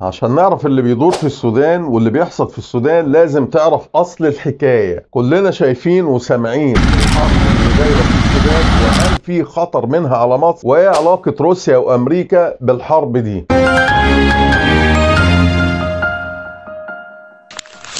عشان نعرف اللي بيدور في السودان واللي بيحصل في السودان لازم تعرف أصل الحكاية. كلنا شايفين وسامعين الحرب اللي دايرة في السودان، وهل في خطر منها على مصر؟ وإيه علاقة روسيا وأمريكا بالحرب دي؟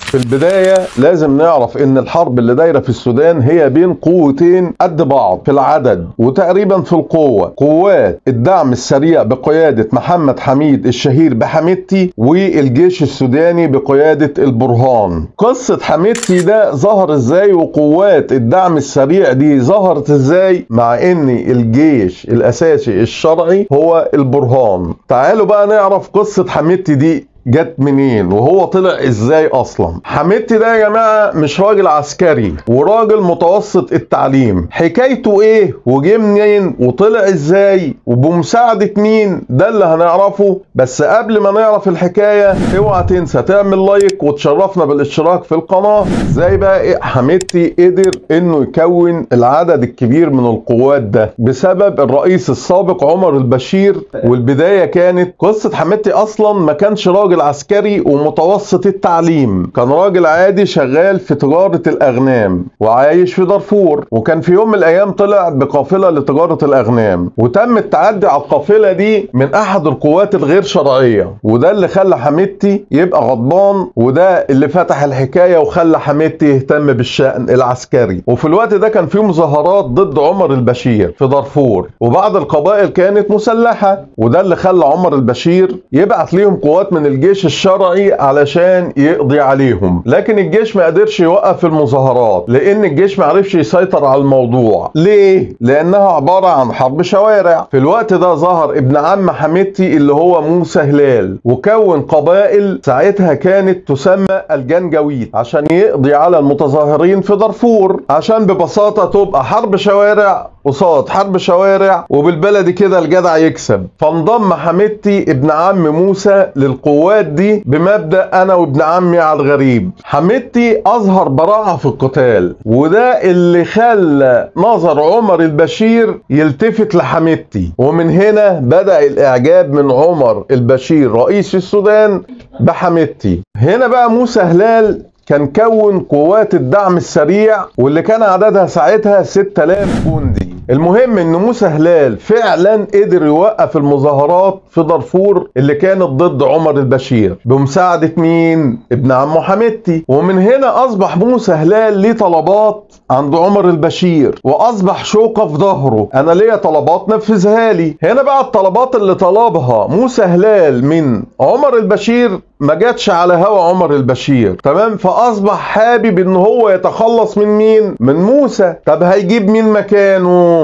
في البداية لازم نعرف ان الحرب اللي دايرة في السودان هي بين قوتين قد بعض في العدد وتقريبا في القوة. قوات الدعم السريع بقيادة محمد حميد الشهير بحميدتي، والجيش السوداني بقيادة البرهان. قصة حميدتي ده ظهر ازاي وقوات الدعم السريع دي ظهرت ازاي، مع ان الجيش الاساسي الشرعي هو البرهان. تعالوا بقى نعرف قصة حميدتي دي جت منين وهو طلع ازاي اصلا. حميدتي ده يا جماعه مش راجل عسكري وراجل متوسط التعليم. حكايته ايه وجه منين وطلع ازاي وبمساعده مين، ده اللي هنعرفه. بس قبل ما نعرف الحكايه اوعى تنسى تعمل لايك وتشرفنا بالاشتراك في القناه. ازاي بقى إيه حميدتي قدر انه يكون العدد الكبير من القوات ده؟ بسبب الرئيس السابق عمر البشير. والبدايه كانت قصه حميدتي اصلا ما كانش راجل عسكري ومتوسط التعليم، كان راجل عادي شغال في تجارة الأغنام وعايش في دارفور. وكان في يوم من الأيام طلع بقافلة لتجارة الأغنام، وتم التعدي على القافلة دي من أحد القوات الغير شرعية، وده اللي خلى حميدتي يبقى غضبان، وده اللي فتح الحكاية وخلى حميدتي يهتم بالشأن العسكري. وفي الوقت ده كان في مظاهرات ضد عمر البشير في دارفور، وبعض القبائل كانت مسلحة، وده اللي خلى عمر البشير يبعت ليهم قوات من الجيش الشرعي علشان يقضي عليهم. لكن الجيش ما قدرش يوقف المظاهرات، لان الجيش ما عرفش يسيطر على الموضوع. ليه؟ لانها عبارة عن حرب شوارع. في الوقت ده ظهر ابن عم حميدتي اللي هو موسى هلال، وكون قبائل ساعتها كانت تسمى الجنجويد عشان يقضي على المتظاهرين في دارفور، عشان ببساطة تبقى حرب شوارع قصاد حرب شوارع، وبالبلدي كده الجدع يكسب. فانضم حميدتي ابن عم موسى للقوات دي بمبدأ انا وابن عمي على الغريب. حميدتي اظهر براعة في القتال، وده اللي خلى نظر عمر البشير يلتفت لحميدتي، ومن هنا بدأ الاعجاب من عمر البشير رئيس السودان بحميدتي. هنا بقى موسى هلال كان كون قوات الدعم السريع، واللي كان عددها ساعتها 6000 جندي. المهم ان موسى هلال فعلا قدر يوقف المظاهرات في دارفور اللي كانت ضد عمر البشير بمساعدة مين؟ ابن عمه حميدتي. ومن هنا اصبح موسى هلال ليه طلبات عند عمر البشير، واصبح شوكة في ظهره، انا ليا طلبات نفذها لي. هنا بقى الطلبات اللي طلبها موسى هلال من عمر البشير ما جاتش على هوا عمر البشير، تمام؟ فاصبح حابب ان هو يتخلص من مين؟ من موسى. طب هيجيب مين مكانه؟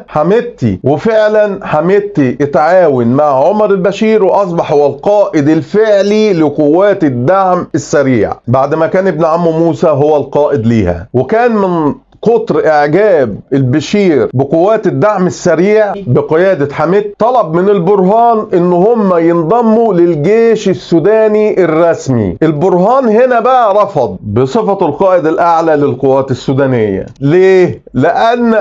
حميدتي. وفعلا حميدتي اتعاون مع عمر البشير واصبح هو القائد الفعلي لقوات الدعم السريع، بعد ما كان ابن عمه موسى هو القائد ليها. وكان من كتر اعجاب البشير بقوات الدعم السريع بقيادة حميد طلب من البرهان ان هم ينضموا للجيش السوداني الرسمي. البرهان هنا بقى رفض بصفة القائد الاعلى للقوات السودانية. ليه؟ لان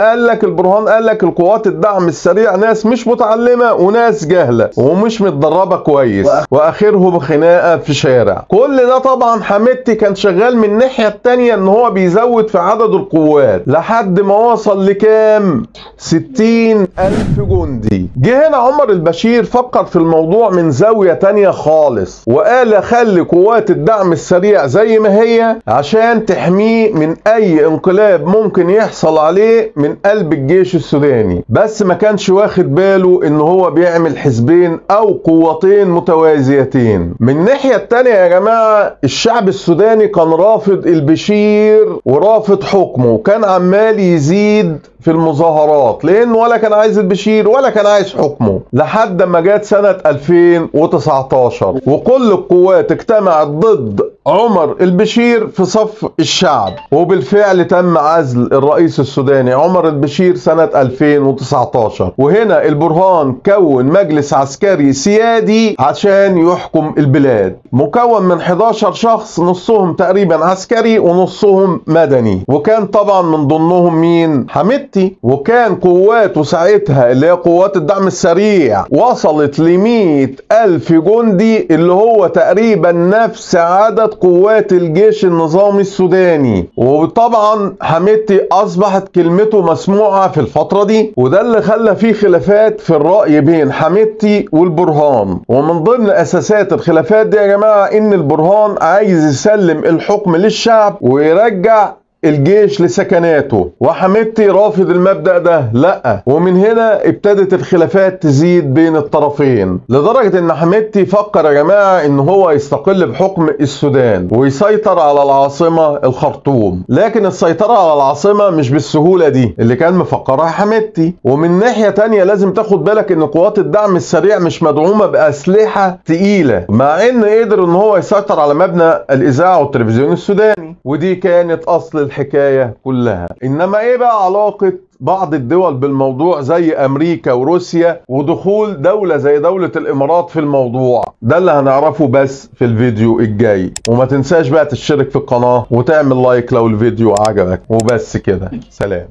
البرهان قال لك القوات الدعم السريع ناس مش متعلمة وناس جهلة ومش متدربة كويس، واخرهم خناقة في شارع. كل ده طبعا حميدتي كان شغال من الناحية التانية ان هو بيزود في عدد القوات لحد ما وصل لكام؟ 60,000 جندي. جه هنا عمر البشير فكر في الموضوع من زاوية تانية خالص، وقال خلي قوات الدعم السريع زي ما هي عشان تحميه من اي انقلاب ممكن يحصل عليه من قلب الجيش السوداني. بس ما كانش واخد باله ان هو بيعمل حزبين او قوتين متوازيتين. من الناحية التانية يا جماعة الشعب السوداني كان رافض البشير ورافض حكمه، كان عمال يزيد في المظاهرات لانه ولا كان عايز البشير ولا كان عايز حكمه، لحد ما جت سنة 2019 وكل القوات اجتمعت ضد عمر البشير في صف الشعب، وبالفعل تم عزل الرئيس السوداني عمر البشير سنة 2019. وهنا البرهان كون مجلس عسكري سيادي عشان يحكم البلاد، مكون من 11 شخص، نصهم تقريبا عسكري ونصهم مدني، وكان طبعا من ضمنهم مين؟ حميدتي. حميدتي، وكان قواته ساعتها اللي هي قوات الدعم السريع وصلت ل100,000 جندي، اللي هو تقريبا نفس عدد قوات الجيش النظامي السوداني. وطبعا حميدتي اصبحت كلمته مسموعة في الفترة دي، وده اللي خلى فيه خلافات في الرأي بين حميدتي والبرهان. ومن ضمن اساسات الخلافات دي يا جماعة ان البرهان عايز يسلم الحكم للشعب ويرجع الجيش لسكناته، وحميدتي رافض المبدأ ده لا. ومن هنا ابتدت الخلافات تزيد بين الطرفين، لدرجة ان حميدتي فكر يا جماعة ان هو يستقل بحكم السودان ويسيطر على العاصمة الخرطوم. لكن السيطرة على العاصمة مش بالسهولة دي اللي كان مفكرها حميدتي. ومن ناحية تانية لازم تاخد بالك ان قوات الدعم السريع مش مدعومة بأسلحة تقيلة، مع ان قدر ان هو يسيطر على مبنى الإذاعة والتلفزيون السوداني، ودي كانت اصل الحكاية كلها. انما ايه بقى علاقة بعض الدول بالموضوع زي امريكا وروسيا ودخول دولة زي دولة الامارات في الموضوع ده؟ اللي هنعرفه بس في الفيديو الجاي. وما تنساش بقى تشترك في القناة وتعمل لايك لو الفيديو عجبك، وبس كده، سلام.